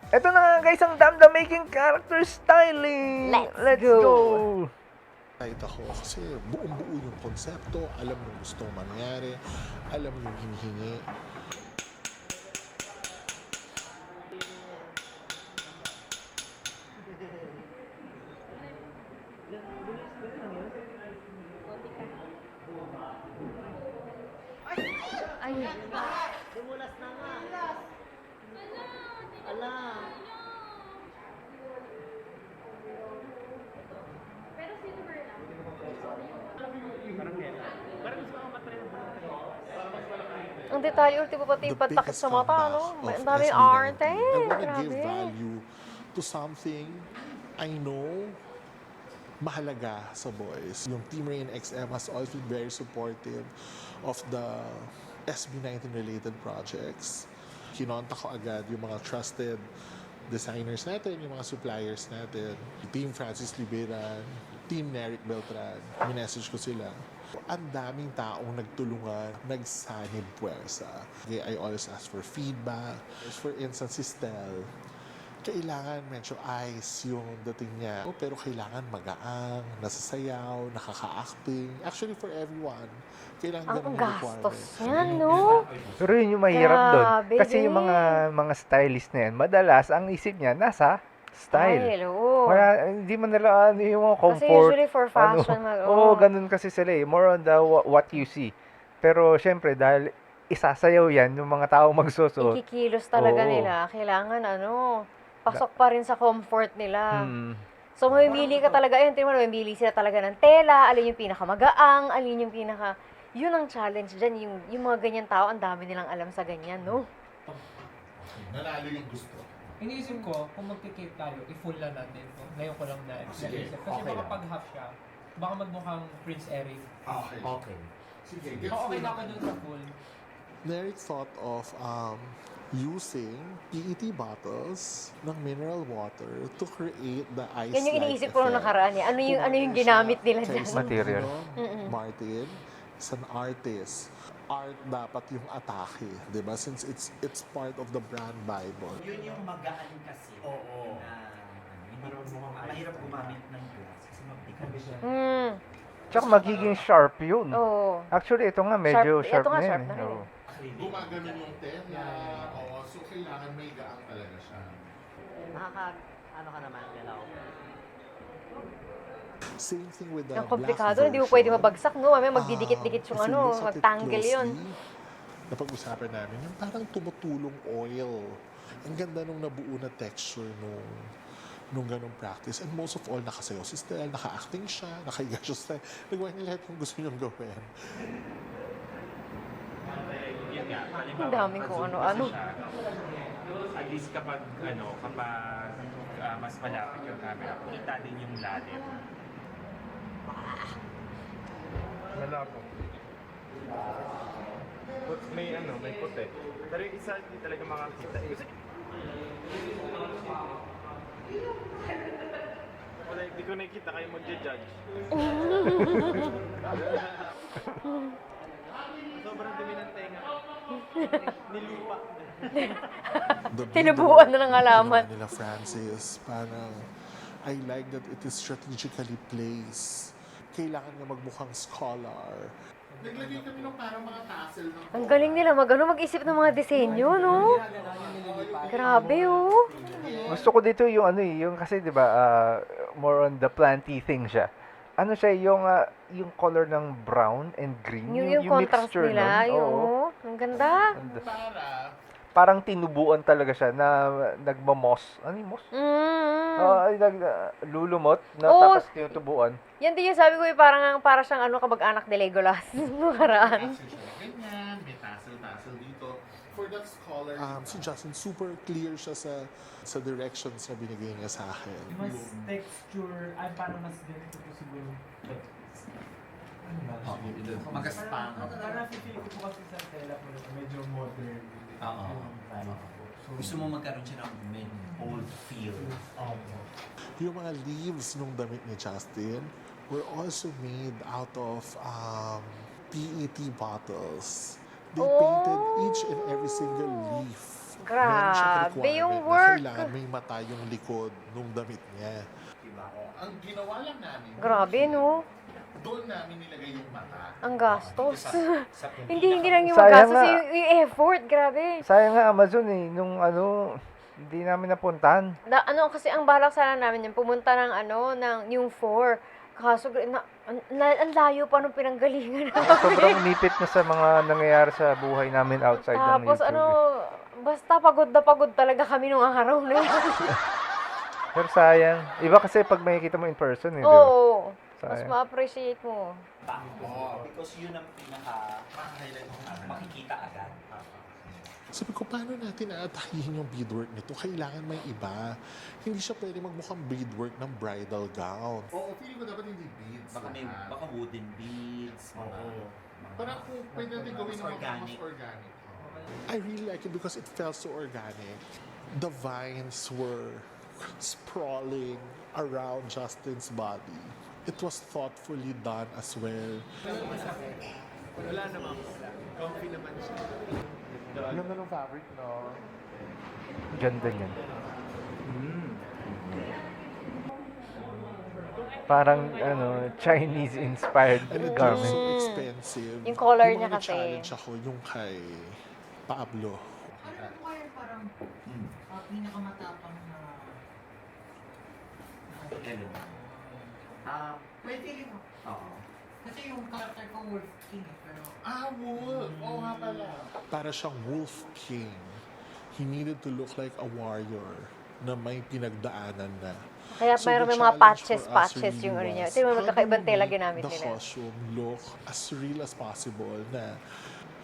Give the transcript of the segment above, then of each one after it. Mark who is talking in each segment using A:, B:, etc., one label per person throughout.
A: Ito na nga guys, ang Damdam making character styling.
B: Let's go.
A: go.
C: Kahit ako kasi buong-buo yung konsepto, alam mo gustong mangyari, alam mo yung hinihingi.
B: Ay,
D: Dumulas na nga. Ala.
B: ang detalye, ultimo pati
C: The
B: yung patakit
C: biggest
B: sa mata,
C: comeback
B: no?
C: of
B: Ang daming
C: SB19.
B: arte.
C: I wanna give
B: Grabe.
C: value to something I know mahalaga sa boys. Yung Team Rain XM has always been very supportive of the SB19 related projects. Kinonta ko agad yung mga trusted designers natin, yung mga suppliers natin. Team Francis Liberan, Team Neric Beltran. Minessage ko sila. Ang daming taong nagtulungan, nagsanib puwersa. Okay, I always ask for feedback. For instance, si Stel, kailangan medyo ice yung dating niya. Pero kailangan magaang, nasasayaw, nakaka-acting. Actually, for everyone, kailangan
B: Ang
C: ganun yung
B: gastos
C: requirement.
B: yan, no?
A: Pero yun yung mahirap doon.
B: Grabe
A: Kasi yung
B: din.
A: mga stylist na yan, madalas ang isip niya nasa style.
B: Ay, oo.
A: Wala, hindi man nila ano yung mga
B: Kasi
A: comfort.
B: usually for fashion,
A: Oo, ganun kasi sila eh. More on the what you see. Pero syempre, dahil isasayaw yan yung mga tao magsusuot.
B: ikikilos talaga
A: Oo.
B: nila. Kailangan pasok pa rin sa comfort nila.
A: Mm.
B: So, mamimili ka talaga. Ayun, tingnan mo, mamimili sila talaga ng tela, alin yung pinakamagaang, alin yung pinaka... Yun ang challenge dyan. Yung mga ganyan tao, ang dami nilang alam sa ganyan, no?
C: Nanalo yung gusto.
E: Iniisip ko, kung magkikip tayo, i-full na natin to. Ngayon ko lang
C: Sige,
E: naisip. Kasi
C: okay
E: baka
C: lang.
E: pag half siya, baka magmukhang Prince Eric.
C: Okay.
D: Okay.
C: Sige,
E: Okay na ako dun sa full.
C: Neric thought of using PET bottles ng mineral water to create the ice.
B: Yan yung iniisip ko nung nakaraan eh. Ano yung ginamit nila dyan?
A: Material.
C: Martin, is an artist. Art dapat yung atake, di ba? Since it's part of the brand Bible.
D: Yun yung magaan kasi. Oo. Mahirap gumamit ng glass kasi mabigat siya.
B: Hmm.
A: Tsaka magiging sharp yun.
B: Oo.
A: Actually, ito nga medyo
B: Sharp-
A: sharp,
B: ito nga
A: na
B: sharp
A: yan.
B: na rin
A: Oo.
C: Gumaganon yung tela. Oo, so kailangan may gaang talaga siya.
D: Ano ka naman, galaw?
C: Same thing with the
B: Ang
C: black
B: komplikado, hindi mo
C: version.
B: pwede mabagsak, no? Mamaya magdidikit-dikit yung
C: If you look at it
B: magtangle yun.
C: closely, napag-usapan namin, yung parang tumutulong oil. Ang ganda nung nabuo na texture nung ganong practice. And most of all, nakasayaw si Stel, naka-acting siya, nakahiga siya sa nagawa niya lahat yung gusto niyang gawin.
F: Yun nga,
B: Ang daming kung ano-ano.
F: At least kapag mas malapit yung camera, kita din yung lalim.
G: Malabo. May puti. Pero yung isa hindi talaga makakita. Kasi... Wala, hindi ko nakikita kayo magja-judge. Sobrang dumi ng tenga. Nilupa.
C: The
B: Tinubuan
C: video
B: na ng halaman.
C: ginawa nila Francis, parang I like that it is strategically placed. Kailangan nga magmukhang scholar. Naglagay kami ng parang mga tassel ng
B: Ang galing nila mag-isip ng mga disenyo, no? Grabe, oh.
A: Gusto ko dito yung yung kasi 'di ba more on the planty thing siya. Ano siya yung color ng brown and green,
B: Yung contrast
A: mixture
B: nila,
A: nun. Oo.
B: Ang ganda.
A: Parang tinubuan talaga siya na nagmamos. Ano yung moss? Lulumot na
B: Oo.
A: tapos tinutubuan.
B: Yan din yung sabi ko, para siyang kamag-anak ni Legolas. Nakaraan.
C: Ganyan, may tassel dito. For that scholar, si Justin, super clear siya sa directions na binigay niya sa akin.
E: Mas texture, parang mas ganito po siguro. Ano ba?
D: Magaspang.
E: Parang feel ko po kasi sa tela po medyo modern.
D: Oo.
E: So,
D: Gusto mo magkaroon siya ng old feel.
C: Yung mga leaves nung damit ni Justin were also made out of PET bottles. They painted each and every single leaf Meron siyang
B: Grabe
C: requirement
B: yung
C: na
B: work.
C: kailangan may mata yung likod nung damit niya. Diba? Ang ginawa lang namin,
B: Grabe, no?
C: doon namin nilagay yung mata.
B: Ang gastos.
D: Sa
B: Hindi lang yung
A: Sayang
B: magastos,
A: nga.
B: yung effort. Grabe.
A: Sayang nga Amazon eh, nung ano, hindi namin napuntahan.
B: Kasi ang balak sana namin yung pumunta ng yung 4. Kaso, ang layo pa nung pinanggalingan.
A: Sobrang nipit na sa mga nangyayari sa buhay namin outside ng
B: Tapos
A: YouTube.
B: basta pagod na pagod talaga kami nung araw na yun.
A: Pero sayang. Iba kasi pag makikita mo in person eh. di ba?
B: Oo. Mas
A: Sayang.
B: ma-appreciate mo.
D: Because yun ang pinaka-highlight mo makikita agad.
C: Sabi ko, paano natin aatahin yung beadwork nito? Kailangan may iba. Hindi siya pwede magmukhang beadwork ng bridal gown. Oo, feeling ko dapat hindi beads.
D: Baka wooden beads.
C: Parang kung pwede natin gawin ng mas organic. I really like it because it felt so organic. The vines were sprawling around Justin's body. It was thoughtfully done as well.
G: Wala naman. Comfy naman siya.
C: Ganda ng fabric, no?
A: Ganda niyan. Parang Chinese-inspired
C: And it was
A: garment.
C: so expensive.
B: Yung color niya
C: mga
B: kasi.
C: challenge ako yung kay Pablo.
H: Ano mo kaya parang pinakamatapang na pwede rin ako.
D: Oo.
H: Kasi yung character ko Wolf King pero
C: Wolf! Oo nga pala. Para siyang Wolf King. He needed to look like a warrior na may pinagdaanan na.
B: Kaya
C: So
B: mayroon
C: the
B: may mga
C: challenge for us
B: patches
C: really
B: yung ano niya.
C: was,
B: Tingnan mo,
C: how do
B: magkakaibang
C: we
B: tela
C: make
B: ginamit
C: the
B: nila.
C: costume look as real as possible na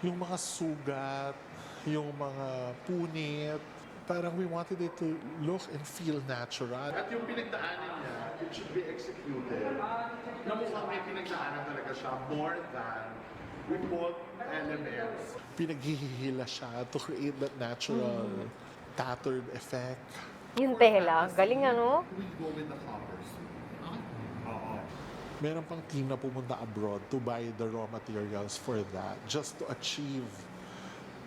C: yung mga sugat, yung mga punit, parang we wanted it to look and feel natural. At yung pinagdaanan niya, it should be executed na mukhang may pinagdaanan talaga siya more than we put elements. Pinaghihila siya to create that natural tattered effect.
B: Yung tela, galing ano?
C: We go with the covers. Meron pang team na pumunta abroad to buy the raw materials for that just to achieve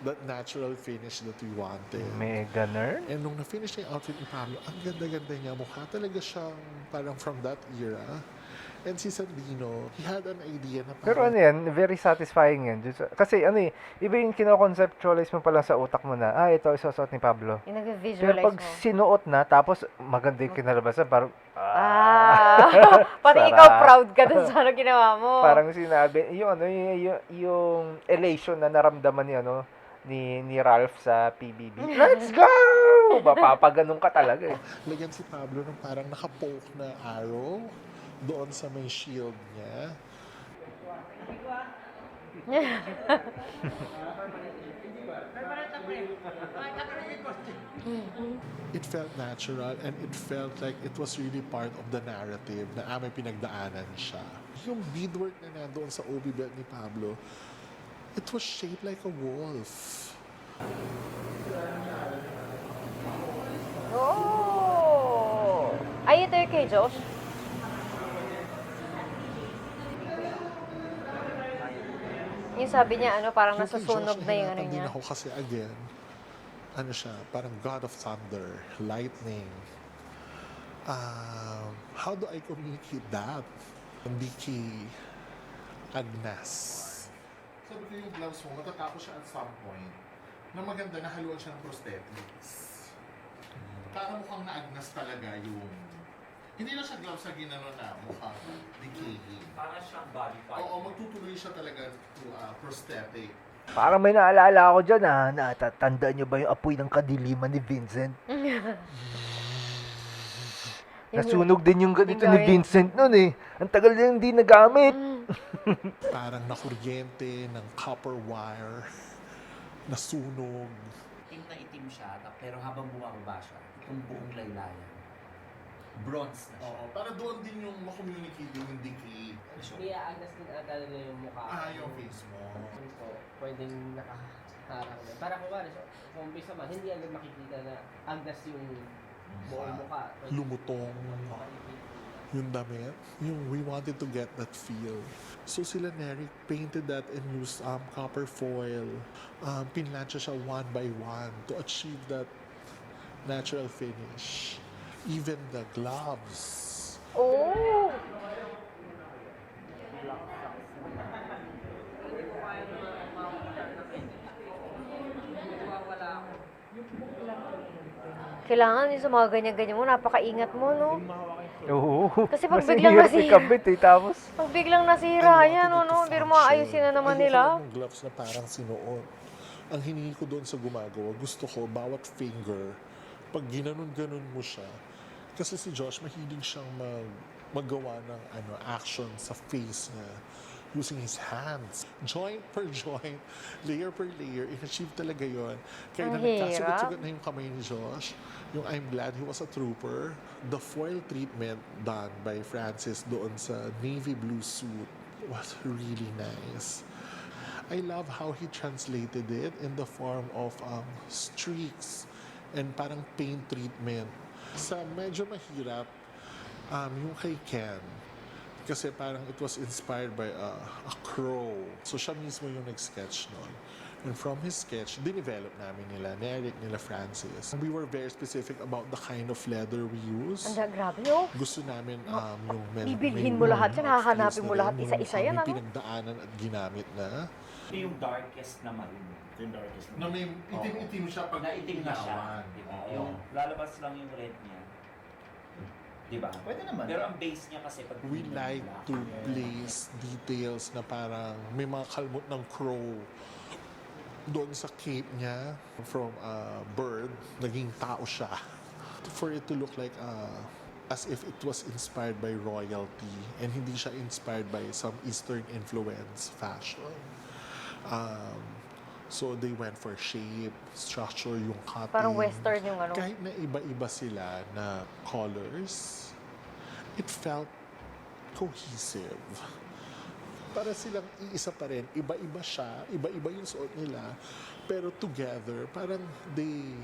C: that natural finish that we wanted.
A: May ganun.
C: And nung na-finish na yung outfit ni Pablo, ang ganda-ganda niya. Mukha talaga siyang parang from that era. And si Sandino, he had an idea na
A: Pero
C: parang,
A: ano yan, very satisfying yan. Kasi iba yung kino-conceptualize mo pala sa utak mo na, ito isusuot ni Pablo.
B: Yung
A: Pero
B: nag-visualize
A: pag
B: mo.
A: sinuot na, tapos maganda yung kinalabasan, parang,
B: Pati
A: sarap.
B: ikaw proud ka dun sa ano ginawa mo.
A: Parang sinabi, yung elation na naramdaman ni Ralph sa PBB. Let's go! Mapapaganon ka talaga eh.
C: lagyan si Pablo ng parang nakapoke na arrow doon sa may shield niya. It felt natural and it felt like it was really part of the narrative na may pinagdaanan siya. Yung beadwork na nandoon sa obi belt ni Pablo, it was shaped like a wolf.
B: Oh! Ay, ito yung kay Josh. Yung sabi niya, parang
C: Yung kay
B: nasusunog
C: Josh,
B: na yung ano
C: nahirapan din
B: niya.
C: ako kasi again, siya, parang God of Thunder, lightning. How do I communicate that? Hindi kay Agnes. Sabi ko yung gloves mo, matatapos siya at some point na maganda na haluan siya ng prosthetics. Para mukhang na-Agnes talaga yung... Hindi na siya gloves na ginano na mukhang decaying.
D: Para siyang body part.
C: Oo, magtutuloy siya talaga to prosthetic.
A: Parang may naalala ako dyan natatandaan nyo ba yung apoy ng kadiliman ni Vincent? Nasunog din yung ganito
B: yung
A: ni Vincent nun eh. Ang tagal na hindi nagamit.
C: Parang nakuryente ng copper wire, nasunog.
D: Itim na itim siya, pero habang bumababa siya, itong buong laylayan, bronze na siya.
C: Oo, para doon din yung makommunicate yung decay.
I: Hindi aagnas din ata nila yung mukha.
C: Yung face mo.
I: So, pwedeng nakaharang din. Para kung kung umpisa man, hindi agad makikita na agnas yung buong mukha. Pwede
C: Lumutong.
I: makikita.
C: yung damit, we wanted to get that feel. So sila Neric painted that and used copper foil. Pinlansya siya one by one to achieve that natural finish. Even the gloves.
B: Oh! Kailangan yung sa mga ganyan-ganyan mo, napakaingat mo, no?
A: Oo.
B: Kasi pag
A: Mas
B: biglang
A: hirap
B: nasi-
A: ikabit eh. Tapos,
B: Pag biglang nasira yan, no? Pero maayusin na naman nila.
C: Ayoko ng gloves na parang sinuot. Ang hiningi ko doon sa gumagawa, gusto ko bawat finger, pag ginanon-ganon mo siya, kasi si Josh mahilig siyang maggawa ng action sa face niya using his hands. Joint per joint, layer per layer, in-achieve talaga yon. Kaya
B: Ang
C: na nagkasugat-sugat
B: hirap.
C: na yung kamay ni Josh, yung I'm glad he was a trooper, the foil treatment done by Francis doon sa navy blue suit was really nice. I love how he translated it in the form of streaks and parang paint treatment. Sa medyo mahirap, yung kay Ken, kasi parang it was inspired by a crow. So siya mismo yung nag-sketch nun. And from his sketch, dinevelop namin nila Neric, nila Francis. We were very specific about the kind of leather we use.
B: Grabe, oh.
C: Gusto namin yung
B: Bibilhin mo lahat yan, hahanapin mo lahat,
C: yung,
B: isa-isa yan,
C: may
B: ano?
C: pinagdaanan at ginamit na.
D: Ito yung darkest na maroon. Ito yung darkest na
C: Na may itim-itim siya pag
D: na itim na siya.
C: inawan.
D: Diba? Yung lalabas lang yung red niya. Diba? Pwede naman. Pero ang base niya kasi pag
C: We like to place details na parang may mga kalmot ng crow doon sa cape niya from a bird, naging tao siya. For it to look like as if it was inspired by royalty and hindi siya inspired by some Eastern influence fashion. So they went for shape, structure, yung cutting.
B: Parang western yung ano.
C: Kahit na iba-iba sila na colors, it felt cohesive. Para silang iisa pa rin. Iba-iba siya, iba-iba yung suot nila, pero together, parang they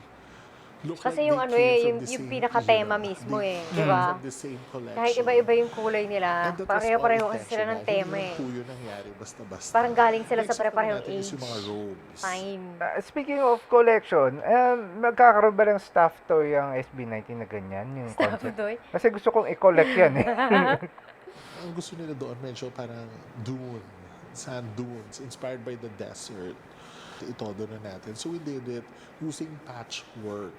C: look
B: Kasi
C: like
B: yung
C: they
B: ano
C: came
B: eh,
C: from
B: yung
C: the same
B: pinaka-tema
C: era.
B: mismo
C: They
B: eh, di
C: came
B: ba?
C: from the same collection.
B: Kahit iba-iba yung kulay nila,
C: And that was
B: pareho-pareho
C: all
B: kasi sila ng
C: intentional.
B: tema
C: Hindi
B: eh.
C: lang po yun nangyari basta-basta.
B: Parang galing sila sa
C: Except for
B: pare-parehong
C: natin is
B: age.
C: yung mga robes.
B: Fine.
A: speaking of collection, magkakaroon ba ng staff toy ang SB19 na ganyan? Yung
B: Stop
A: concept?
B: doy.
A: Kasi gusto kong i-collect yan eh.
C: Ang gusto nila doon medyo parang dune, sand dunes, inspired by the desert. Ito doon na natin. So we did it using patchwork.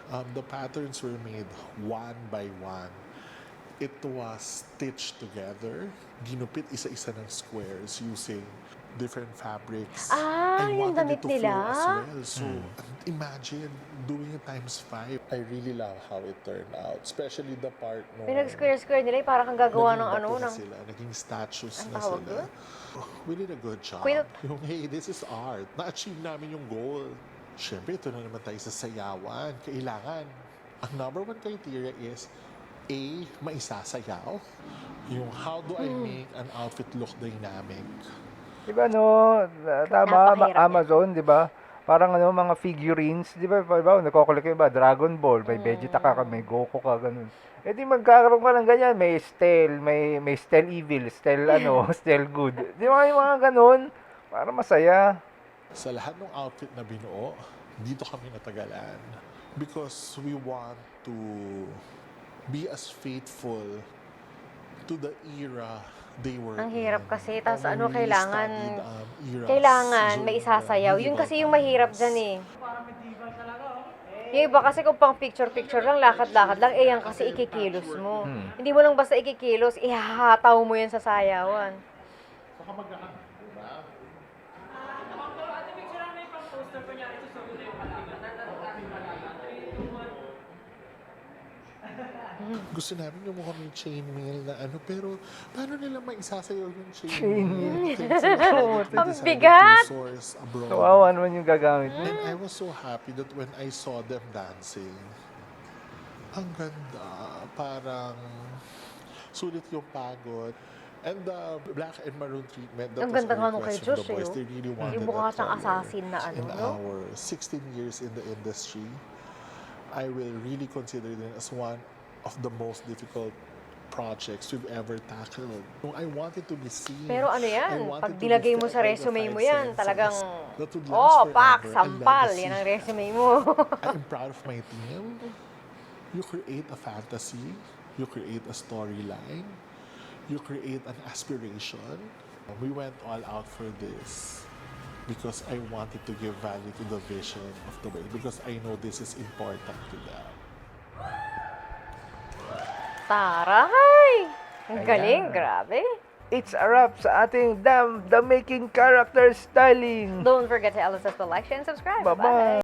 C: The patterns were made one by one. It was stitched together. Ginupit isa-isa ng squares using different fabrics.
B: Ah,
C: I
B: yung
C: wanted
B: damit
C: it to
B: nila?
C: flow as well. So imagine doing it times 5. I really love how it turned out. Especially the part no.
B: Pinag-square-square nila, parang kang gagawa ng
C: Naging
B: ano,
C: bato na
B: ng...
C: sila, naging statues
B: Ang
C: na
B: tawag
C: sila.
B: doon?
C: We did a good job.
B: Quilt.
C: Yung, hey, this is art. Na-achieve namin yung goal. Siyempre, ito na naman tayo sa sayawan. Kailangan, ang number one criteria is, A, maisasayaw. Yung how do I make an outfit look dynamic?
A: Di ba no, tama,
B: Napakahirap
A: Amazon, di ba? Parang ano, mga figurines, di ba? Nagko-collect ka ba? Dragon Ball, may Vegeta ka, may Goku ka, ganun. Eh di magkakaroon ka ng ganyan, may Stell, may Stell Evil, Stell ano, Stell Good. Di ba yung mga ganun? Para masaya.
C: Sa lahat ng outfit na binuo, dito kami natagalan. Because we want to be as faithful to the era they were
B: Ang hirap
C: in.
B: kasi, tas
C: We
B: ano,
C: really
B: kailangan,
C: studied, eras
B: kailangan
C: during
B: may
C: the
B: isasayaw. Yun
C: medieval
B: kasi yung mahirap
C: times.
B: dyan eh.
E: Parang medieval talaga, oh.
B: Yung iba kasi kung pang picture-picture lang, lakad-lakad lang, eh yan kasi ikikilos mo. Hindi mo lang basta ikikilos, ihahataw mo yan sa sayawan.
C: Saka magkaka-
E: Ate, picture lang may pang-poster ko niya. Isusubo na yung
C: Gusto namin yung mukhang may chainmail na ano, pero paano nila maisasayaw yung
A: Chainmail.
B: Ang bigat!
C: Source abroad.
A: Kawawa naman yung gagamit mo.
C: And I was so happy that when I saw them dancing, ang ganda, parang sulit yung pagod. And the black and maroon treatment, that
B: Ang
C: was
B: ganda
C: a
B: nga nung
C: request
B: kay
C: from the
B: Josh,
C: boys.
B: eh,
C: They really wanted
B: Yung mukha
C: that
B: siyang
C: color.
B: assassin na ano,
C: In
B: no?
C: our 16 years in the industry, I will really consider them as one of the most difficult projects we've ever tackled. So I wanted to be seen.
B: Pero ano
C: I
B: yan,
C: wanted
B: pag
C: to be
B: nilagay mo
C: felt
B: sa
C: by the
B: resume
C: five
B: mo yan,
C: senses.
B: talagang,
C: That would last
B: oh, pak,
C: forever, a
B: sampal,
C: legacy.
B: yan ang resume mo.
C: I'm proud of my team. You create a fantasy, you create a storyline, you create an aspiration. We went all out for this because I wanted to give value to the vision of the way, because I know this is important to them.
B: Taray! Ang
A: Ayan.
B: galing, grabe.
A: It's a wrap sa ating The Making Character Styling.
B: Don't forget to LSS to like, share, and subscribe.
A: Bye-bye.